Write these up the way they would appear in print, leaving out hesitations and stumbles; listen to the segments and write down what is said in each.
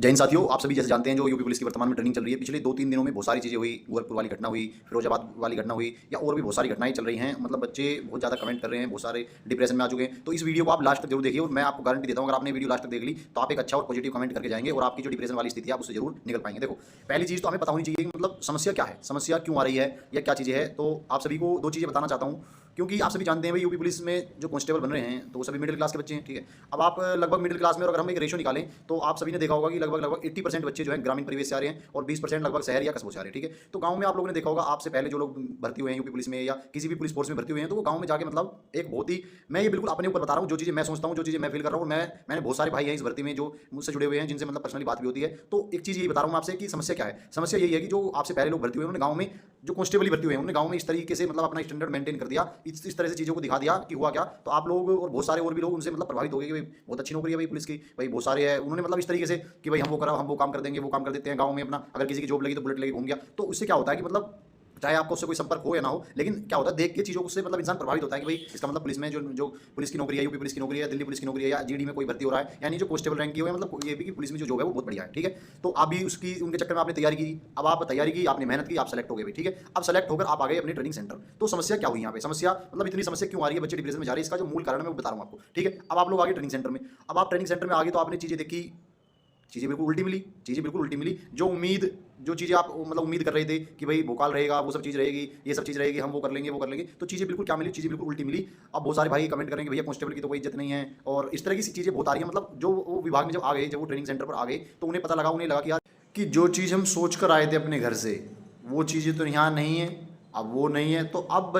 जय हिंद साथियों, आप सभी जैसे जानते हैं जो यूपी पुलिस की वर्तमान में ट्रेनिंग चल रही है, पिछले 2-3 दिनों में बहुत सारी चीज़ें हुई। गोरखपुर वाली घटना हुई, फिरोजाबाद वाली घटना हुई, या और भी बहुत सारी घटनाएं चल रही हैं। मतलब बच्चे बहुत ज़्यादा कमेंट कर रहे हैं, बहुत सारे डिप्रेशन में आ चुके हैं। तो इस वीडियो को आप लास्ट तक जरूर देखिए और मैं आपको गारंटी देता हूँ, अगर आपने वीडियो लास्ट तक देख ली तो आप एक अच्छा और पॉजिटिव कमेंट करके जाएंगे और आपकी जो डिप्रेशन वाली स्थिति है आप उससे जरूर निकल पाएंगे। देखो, पहली चीज़ तो हमें पता होनी चाहिए कि मतलब समस्या क्या है, समस्या क्यों आ रही है या क्या चीज़ें है। तो आप सभी को 2 चीज़ें बताना चाहता हूँ, क्योंकि आप सभी जानते हैं भाई यूपी पुलिस में जो कांस्टेबल बन रहे हैं तो वो सभी मिडिल क्लास के बच्चे हैं। ठीक है, अब आप लगभग मिडिल क्लास में, और अगर हम एक रेशो निकालें तो आप सभी ने देखा होगा कि लगभग 80% बच्चे जो है ग्रामीण परिवेश से आ रहे हैं और 20% लगभग शहर या कस्बों से आ रहे हैं। ठीक है, तो गांव में आप लोगों ने देखा होगा, आपसे पहले जो लोग भर्ती हुए हैं यूपी पुलिस में या किसी भी पुलिस फोर्स में भर्ती हुए हैं, तो वो गांव में जाके मतलब एक बहुत ही, मैं ये बिल्कुल अपने ऊपर बता रहा हूँ, जो चीज़ें मैं सोचता हूँ, जो चीज़ें मैं फील कर रहा हूँ। मैंने बहुत सारे भाई हैं इस भर्ती में जो मुझसे जुड़े हुए हैं, जिनसे मतलब पर्सनली बात भी होती है। तो एक चीज़ यही बता रहा हूँ आपसे कि समस्या क्या है। समस्या यही है कि जो आपसे पहले लोग भर्ती हुए हैं उन्होंने गाँव में, जो कांस्टेबल भर्ती हुए हैं उन्होंने गाँव में इस तरीके से मतलब अपना स्टैंडर्ड मेंटेन कर दिया, इस तरह से चीज़ों को दिखा दिया कि हुआ क्या। तो आप लोग और बहुत सारे और भी लोग उनसे मतलब प्रभावित हो गए कि भाई बहुत अच्छी नौकरी है भाई पुलिस की, भाई बहुत सारे हैं। उन्होंने मतलब इस तरीके से कि भाई हम वो काम कर देंगे, वो काम कर देते हैं गाँव में अपना, अगर किसी की जॉब लगी तो बुलेट लेके घूम गया। तो उससे क्या होता है कि मतलब चाहे आपको उससे कोई संपर्क हो या ना हो, लेकिन क्या होता है देख के चीज़ों से मतलब इंसान प्रभावित होता है कि भाई इसका मतलब पुलिस में जो जो पुलिस की नौकरी है, यूपी पुलिस की नौकरी है, दिल्ली पुलिस की नौकरी है, या जीडी में कोई भर्ती हो रहा है, यानी जो कांस्टेबल रैंक की हो, मतलब ये भी कि पुलिस में जो जॉब है वो बहुत बढ़िया है। ठीक है, तो अभी उसकी उनके चक्कर में आपने तैयारी की, अब आप तैयारी की, आपने मेहनत की, आप सेलेक्ट हो गए भाई। ठीक है, अब सेलेक्ट होकर आप आ गए अपने ट्रेनिंग सेंटर। तो समस्या क्या हुई यहाँ पे, समस्या मतलब इतनी समस्या क्यों आ रही है, बच्चे डिप्रेशन में जा रहे हैं, इसका जो मूल कारण मैं वो बता रहा हूँ आपको। ठीक है, अब आप लोग आगे ट्रेनिंग सेंटर में, अब आप ट्रेनिंग सेंटर में आ गए तो आपने चीज़ें देखी, चीज़ें बिल्कुल उल्टी मिली, चीज़ें बिल्कुल उल्टी मिली। जो चीज़ें आप मतलब उम्मीद कर रहे थे कि भाई भोकाल रहेगा, वो सब चीज़ रहेगी, ये सब चीज़ रहेगी, हम वो कर लेंगे, वो कर लेंगे, तो चीज़ें बिल्कुल क्या मिली, चीज़ें बिल्कुल उल्टी मिली। अब बहुत सारे भाई कमेंट करेंगे भैया कांस्टेबल की तो कोई इज्जत नहीं है, और इस तरह की सी चीज़ें बहुत आ रही हैं। मतलब जो वो विभाग में जब आ गए, जब वो ट्रेनिंग सेंटर पर आ गए, तो उन्हें लगा कि यार, कि जो चीज़ हम सोच कर आए थे अपने घर से, वो चीज़ें तो यहाँ नहीं है, अब वो नहीं है। तो अब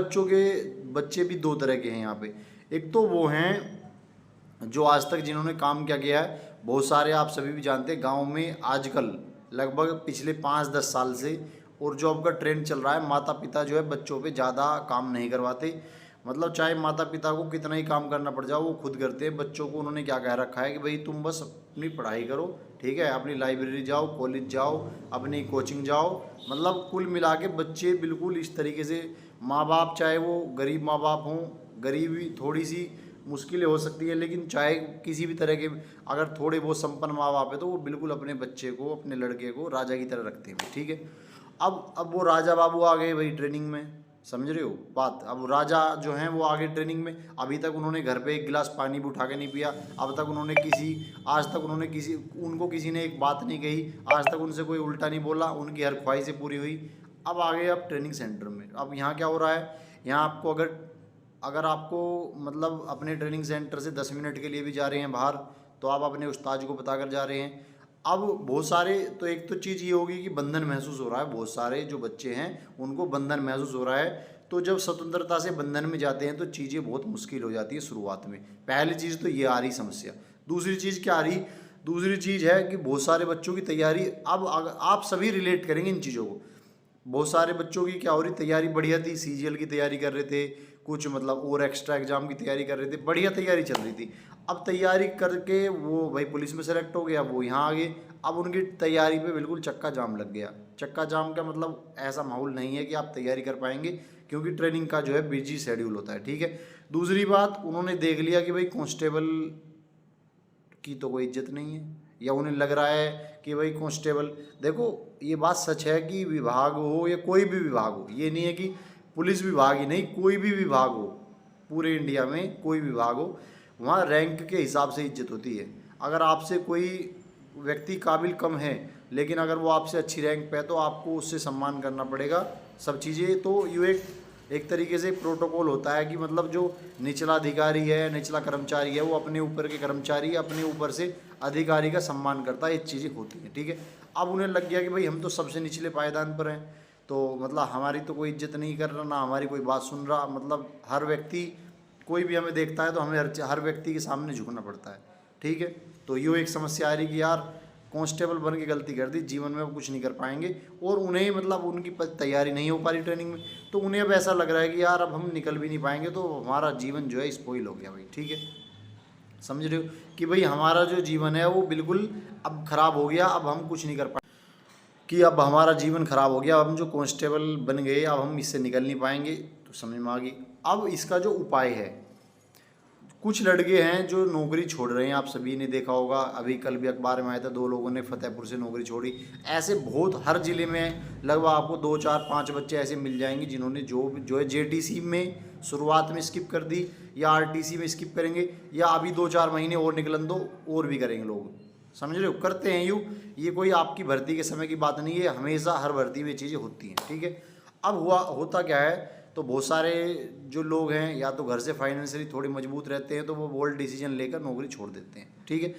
बच्चे भी 2 तरह के हैं यहाँ पे। एक तो वो हैं जो आज तक जिन्होंने काम क्या किया है, बहुत सारे आप सभी भी जानते हैं गांव में आजकल लगभग पिछले 5-10 साल से, और जो आपका ट्रेंड चल रहा है, माता पिता जो है बच्चों पे ज़्यादा काम नहीं करवाते। मतलब चाहे माता पिता को कितना ही काम करना पड़ जाओ वो खुद करते हैं। बच्चों को उन्होंने क्या कह रखा है कि भाई तुम बस अपनी पढ़ाई करो, ठीक है, अपनी लाइब्रेरी जाओ, कॉलेज जाओ, अपनी कोचिंग जाओ। मतलब कुल मिला के बच्चे बिल्कुल इस तरीके से, माँ बाप चाहे वो गरीब माँ बाप हों, गरीबी थोड़ी सी मुश्किलें हो सकती है, लेकिन चाहे किसी भी तरह के अगर थोड़े बहुत संपन्न माँ बाप है तो वो बिल्कुल अपने बच्चे को, अपने लड़के को राजा की तरह रखते हैं। ठीक है, अब वो राजा बाबू आ गए भाई ट्रेनिंग में, समझ रहे हो बात। अब राजा जो हैं वो आगे ट्रेनिंग में, अभी तक उन्होंने घर पे एक गिलास पानी भी उठा के नहीं पिया, अब तक उन्होंने उनको किसी ने एक बात नहीं कही, आज तक उनसे कोई उल्टा नहीं बोला, उनकी हर ख्वाहिशें पूरी हुई। अब आ गए आप ट्रेनिंग सेंटर में। अब यहाँ क्या हो रहा है, यहाँ आपको अगर अगर आपको मतलब अपने ट्रेनिंग सेंटर से 10 मिनट के लिए भी जा रहे हैं बाहर, तो आप अपने उस्ताद को बताकर जा रहे हैं। अब बहुत सारे, तो एक तो चीज़ ये होगी कि बंधन महसूस हो रहा है, बहुत सारे जो बच्चे हैं उनको बंधन महसूस हो रहा है। तो जब स्वतंत्रता से बंधन में जाते हैं तो चीज़ें बहुत मुश्किल हो जाती है शुरुआत में। पहली चीज़ तो ये आ रही समस्या। दूसरी चीज़ क्या आ रही, दूसरी चीज़ है कि बहुत सारे बच्चों की तैयारी, अब आप सभी रिलेट करेंगे इन चीज़ों को। बहुत सारे बच्चों की क्या हो रही, तैयारी बढ़िया थी, सीजीएल की तैयारी कर रहे थे, कुछ मतलब और एक्स्ट्रा एग्जाम की तैयारी कर रहे थे, बढ़िया तैयारी चल रही थी। अब तैयारी करके वो भाई पुलिस में सेलेक्ट हो गया, वो यहाँ आ गए। अब उनकी तैयारी पे बिल्कुल चक्का जाम लग गया। चक्का जाम का मतलब ऐसा माहौल नहीं है कि आप तैयारी कर पाएंगे, क्योंकि ट्रेनिंग का जो है बिजी शेड्यूल होता है। ठीक है, दूसरी बात, उन्होंने देख लिया कि भाई कांस्टेबल की तो कोई इज्जत नहीं है, या उन्हें लग रहा है कि भाई कांस्टेबल, देखो ये बात सच है कि विभाग हो या कोई भी विभाग हो, ये नहीं है कि पुलिस विभाग ही नहीं, कोई भी विभाग हो, पूरे इंडिया में कोई विभाग हो, वहाँ रैंक के हिसाब से इज्जत होती है। अगर आपसे कोई व्यक्ति काबिल कम है, लेकिन अगर वो आपसे अच्छी रैंक पे है तो आपको उससे सम्मान करना पड़ेगा, सब चीज़ें। तो ये एक तरीके से प्रोटोकॉल होता है कि मतलब जो निचला अधिकारी है, निचला कर्मचारी है, वो अपने ऊपर के कर्मचारी, अपने ऊपर से अधिकारी का सम्मान करता है, ये चीज़ें होती हैं। ठीक है, अब उन्हें लग गया कि भाई हम तो सबसे निचले पायदान पर हैं, तो मतलब हमारी तो कोई इज्जत नहीं कर रहा, ना हमारी कोई बात सुन रहा। मतलब हर व्यक्ति, कोई भी हमें देखता है तो हमें हर व्यक्ति के सामने झुकना पड़ता है। ठीक है, तो ये एक समस्या आ रही कि यार कांस्टेबल बन के गलती कर दी, जीवन में वो कुछ नहीं कर पाएंगे, और उन्हें मतलब उनकी तैयारी नहीं हो पा रही ट्रेनिंग में, तो उन्हें अब ऐसा लग रहा है कि यार अब हम निकल भी नहीं पाएंगे, तो हमारा जीवन जो है स्पॉइल हो गया भाई। ठीक है, समझ रहे हो कि भाई हमारा जो जीवन है वो बिल्कुल अब खराब हो गया, अब हम कुछ नहीं कर पाए, कि अब हमारा जीवन खराब हो गया, अब हम जो कांस्टेबल बन गए अब हम इससे निकल नहीं पाएंगे। तो समझ में आ गई। अब इसका जो उपाय है, कुछ लड़के हैं जो नौकरी छोड़ रहे हैं, आप सभी ने देखा होगा, अभी कल भी अखबार में आया था 2 लोगों ने फतेहपुर से नौकरी छोड़ी। ऐसे बहुत हर ज़िले में लगभग आपको 2 4 5 बच्चे ऐसे मिल जाएंगे जिन्होंने जो है जेटीसी में शुरुआत में स्किप कर दी, या आरटीसी में स्किप करेंगे, या अभी 2 4 महीने और निकलन दो और भी करेंगे लोग, समझ रहे हो, करते हैं यूँ। ये कोई आपकी भर्ती के समय की बात नहीं है, हमेशा हर भर्ती में चीज़ें होती हैं, ठीक है। अब होता क्या है, तो बहुत सारे जो लोग हैं या तो घर से फाइनेंशियली थोड़े मजबूत रहते हैं, तो वो बोल्ड डिसीजन लेकर नौकरी छोड़ देते हैं, ठीक है।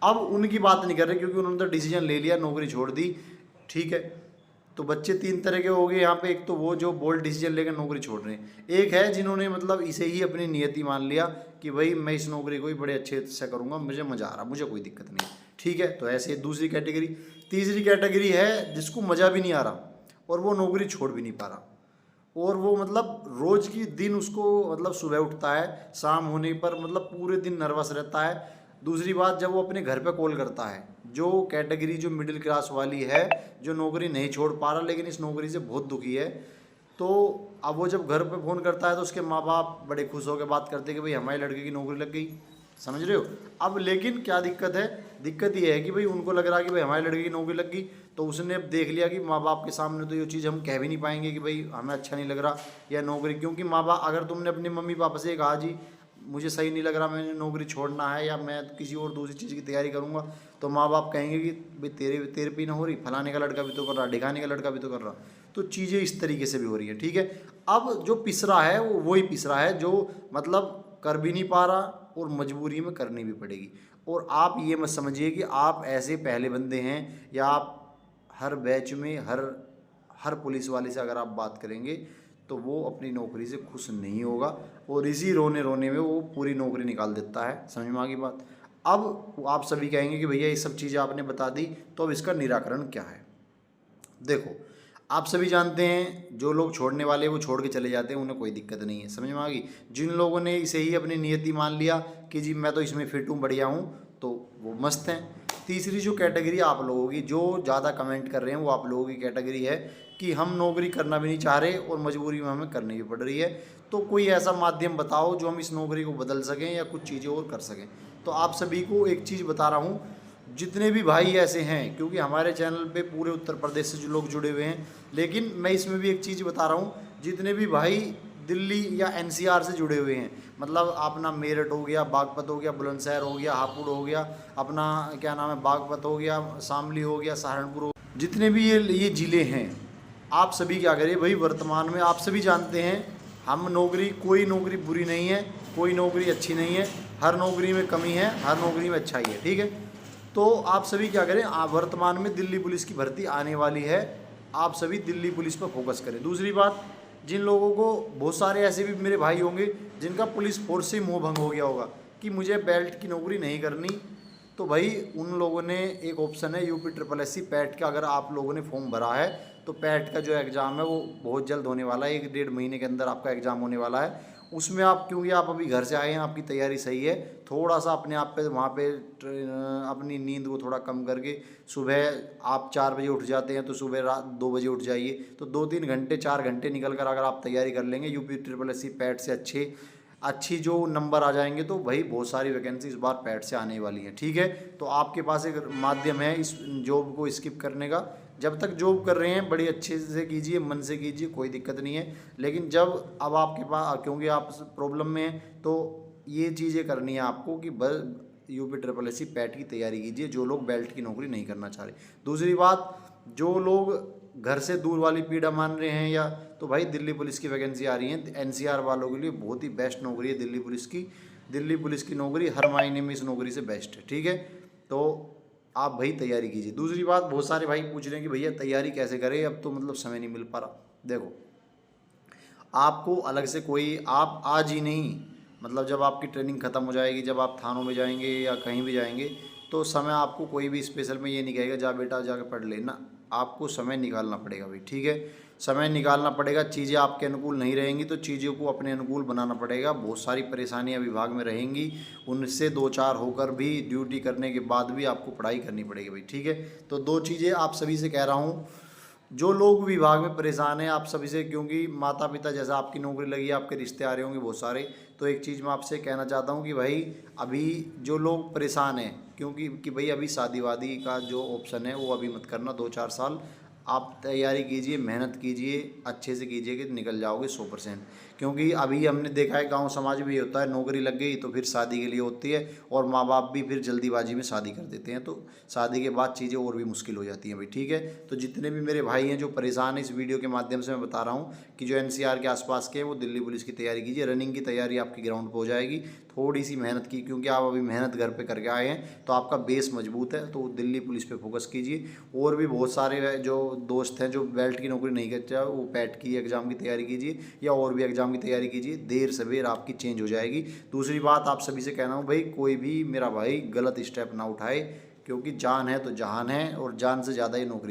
अब उनकी बात नहीं कर रहे क्योंकि उन्होंने तो डिसीजन ले लिया, नौकरी छोड़ दी, ठीक है। तो बच्चे 3 तरह के हो गए यहाँ पे। एक तो वो जो बोल्ड डिसीजन लेकर नौकरी छोड़ रहे हैं, एक है जिन्होंने मतलब इसे ही अपनी नियति मान लिया कि भाई मैं इस नौकरी को ही बड़े अच्छे से करूँगा, मुझे मज़ा आ रहा, मुझे कोई दिक्कत नहीं, ठीक है। तो ऐसे दूसरी कैटेगरी। तीसरी कैटेगरी है जिसको मज़ा भी नहीं आ रहा और वो नौकरी छोड़ भी नहीं पा रहा, और वो मतलब रोज़ की दिन उसको मतलब सुबह उठता है, शाम होने पर मतलब पूरे दिन नर्वस रहता है। दूसरी बात, जब वो अपने घर पे कॉल करता है, जो कैटेगरी जो मिडिल क्लास वाली है, जो नौकरी नहीं छोड़ पा रहा लेकिन इस नौकरी से बहुत दुखी है, तो अब वो जब घर पे फ़ोन करता है तो उसके माँ बाप बड़े खुश होकर बात करते हैं कि भाई हमारे लड़के की नौकरी लग गई, समझ रहे हो। अब लेकिन क्या दिक्कत है, दिक्कत ये है कि भाई उनको लग रहा है कि भाई हमारे लड़के की नौकरी लग गई, तो उसने अब देख लिया कि माँ बाप के सामने तो ये चीज़ हम कह भी नहीं पाएंगे कि भाई हमें अच्छा नहीं लग रहा या नौकरी, क्योंकि माँ बाप, अगर तुमने अपने मम्मी पापा से कहा जी मुझे सही नहीं लग रहा, मैंने नौकरी छोड़ना है या मैं किसी और दूसरी चीज़ की तैयारी करूँगा, तो माँ बाप कहेंगे कि भाई तेरे पे ना हो रही, फलाने का लड़का भी तो कर रहा, ढिकाने का लड़का भी तो कर रहा। तो चीज़ें इस तरीके से भी हो रही है, ठीक है। अब जो पिसरा है वो वही पिसरा है जो मतलब कर भी नहीं पा रहा और मजबूरी में करनी भी पड़ेगी। और आप ये मत समझिए कि आप ऐसे पहले बंदे हैं, या आप हर बैच में हर पुलिस वाले से अगर आप बात करेंगे तो वो अपनी नौकरी से खुश नहीं होगा, और इसी रोने रोने में वो पूरी नौकरी निकाल देता है, समझ में आ गई बात। अब आप सभी कहेंगे कि भैया ये सब चीज़ें आपने बता दी, तो अब इसका निराकरण क्या है। देखो, आप सभी जानते हैं जो लोग छोड़ने वाले वो छोड़ के चले जाते हैं, उन्हें कोई दिक्कत नहीं है, समझ में आ गई। जिन लोगों ने इसे ही अपनी नियति मान लिया कि जी मैं तो इसमें फिट हूँ, बढ़िया हूँ, तो वो मस्त हैं। तीसरी जो कैटेगरी आप लोगों की जो ज़्यादा कमेंट कर रहे हैं वो आप लोगों की कैटेगरी है कि हम नौकरी करना भी नहीं चाह रहे और मजबूरी में हमें करनी भी पड़ रही है, तो कोई ऐसा माध्यम बताओ जो हम इस नौकरी को बदल सकें या कुछ चीज़ें और कर सकें। तो आप सभी को एक चीज़ बता रहा हूँ, जितने भी भाई ऐसे हैं, क्योंकि हमारे चैनल पे पूरे उत्तर प्रदेश से जो लोग जुड़े हुए हैं, लेकिन मैं इसमें भी एक चीज़ बता रहा हूँ, जितने भी भाई दिल्ली या एनसीआर से जुड़े हुए हैं, मतलब अपना मेरठ हो गया, बागपत हो गया, बुलंदशहर हो गया, हापुड़ हो गया, अपना क्या नाम है बागपत हो गया, शामली हो गया, सहारनपुर हो, जितने भी ये ज़िले हैं, आप सभी क्या करिए भाई, वर्तमान में आप सभी जानते हैं हम कोई नौकरी बुरी नहीं है, कोई नौकरी अच्छी नहीं है, हर नौकरी में कमी है, हर नौकरी में अच्छाई है, ठीक है। तो आप सभी क्या करें, आप वर्तमान में दिल्ली पुलिस की भर्ती आने वाली है, आप सभी दिल्ली पुलिस पर फोकस करें। दूसरी बात, जिन लोगों को, बहुत सारे ऐसे भी मेरे भाई होंगे जिनका पुलिस फोर्स से मोह भंग हो गया होगा कि मुझे बेल्ट की नौकरी नहीं करनी, तो भाई उन लोगों ने एक ऑप्शन है UPSSC पैट का, अगर आप लोगों ने फॉर्म भरा है तो पैट का जो एग्ज़ाम है वो बहुत जल्द होने वाला है, 1 डेढ़ महीने के अंदर आपका एग्ज़ाम होने वाला है। उसमें आप, क्योंकि आप अभी घर से आए हैं, आपकी तैयारी सही है, थोड़ा सा अपने आप पे वहाँ पे अपनी नींद को थोड़ा कम करके, सुबह आप 4 बजे उठ जाते हैं तो सुबह रात 2 बजे उठ जाइए, तो 2-3 घंटे 4 घंटे निकल कर अगर आप तैयारी कर लेंगे UPSSC पैट से अच्छी जो नंबर आ जाएंगे, तो भाई बहुत सारी वैकेंसी इस बार पैट से आने वाली है, ठीक है। तो आपके पास एक माध्यम है इस जॉब को स्किप करने का। जब तक जॉब कर रहे हैं बड़ी अच्छे से कीजिए, मन से कीजिए, कोई दिक्कत नहीं है, लेकिन जब अब आपके पास, क्योंकि आप प्रॉब्लम में हैं, तो ये चीज़ें करनी है आपको कि बस UPSSC पैट की तैयारी कीजिए, जो लोग बेल्ट की नौकरी नहीं करना चाह रहे। दूसरी बात, जो लोग घर से दूर वाली पीड़ा मान रहे हैं या, तो भाई दिल्ली पुलिस की वैकेंसी आ रही है, NCR वालों के लिए बहुत ही बेस्ट नौकरी है दिल्ली पुलिस की। दिल्ली पुलिस की नौकरी हर मायने में इस नौकरी से बेस्ट है, ठीक है। तो आप भाई तैयारी कीजिए। दूसरी बात, बहुत सारे भाई पूछ रहे हैं कि भैया तैयारी कैसे करें, अब तो मतलब समय नहीं मिल पा रहा। देखो, आपको अलग से कोई, आप आज ही नहीं, मतलब जब आपकी ट्रेनिंग ख़त्म हो जाएगी, जब आप थानों में जाएंगे या कहीं भी जाएंगे, तो समय आपको कोई भी स्पेशल में ये नहीं कहेगा जा बेटा जाकर पढ़ लेना, आपको समय निकालना पड़ेगा भाई, ठीक है। समय निकालना पड़ेगा, चीज़ें आपके अनुकूल नहीं रहेंगी तो चीज़ों को अपने अनुकूल बनाना पड़ेगा। बहुत सारी परेशानियां विभाग में रहेंगी, उनसे 2-4 होकर भी ड्यूटी करने के बाद भी आपको पढ़ाई करनी पड़ेगी भाई, ठीक है। तो 2 चीज़ें आप सभी से कह रहा हूँ, जो लोग विभाग में परेशान हैं आप सभी से, क्योंकि माता पिता जैसा आपकी नौकरी लगी, आपके रिश्ते आ रहे होंगे बहुत सारे, तो एक चीज़ मैं आपसे कहना चाहता हूँ कि भाई अभी जो लोग परेशान हैं, क्योंकि कि भाई अभी शादी वादी का जो ऑप्शन है वो अभी मत करना, 2-4 साल आप तैयारी कीजिए, मेहनत कीजिए, अच्छे से कीजिए कि निकल जाओगे 100%। क्योंकि अभी हमने देखा है गांव समाज में ये होता है, नौकरी लग गई तो फिर शादी के लिए होती है, और माँ बाप भी फिर जल्दीबाजी में शादी कर देते हैं, तो शादी के बाद चीज़ें और भी मुश्किल हो जाती हैं भाई। ठीक है, तो जितने भी मेरे भाई हैं जो परेशान हैं, इस वीडियो के माध्यम से मैं बता रहा हूँ कि जो एनसीआर के आसपास के हैं वो दिल्ली पुलिस की तैयारी कीजिए। रनिंग की तैयारी आपकी ग्राउंड पर हो जाएगी, थोड़ी सी मेहनत की, क्योंकि आप अभी मेहनत घर पे करके आए हैं तो आपका बेस मजबूत है, तो दिल्ली पुलिस पे फोकस कीजिए। और भी बहुत सारे जो दोस्त हैं जो बेल्ट की नौकरी नहीं करते, वो पैट की एग्ज़ाम की तैयारी कीजिए या और भी एग्ज़ाम की तैयारी कीजिए, देर सवेर आपकी चेंज हो जाएगी। दूसरी बात आप सभी से कहना हूँ भाई, कोई भी मेरा भाई गलत स्टेप ना उठाए, क्योंकि जान है तो जहान है, और जान से ज़्यादा ही नौकरी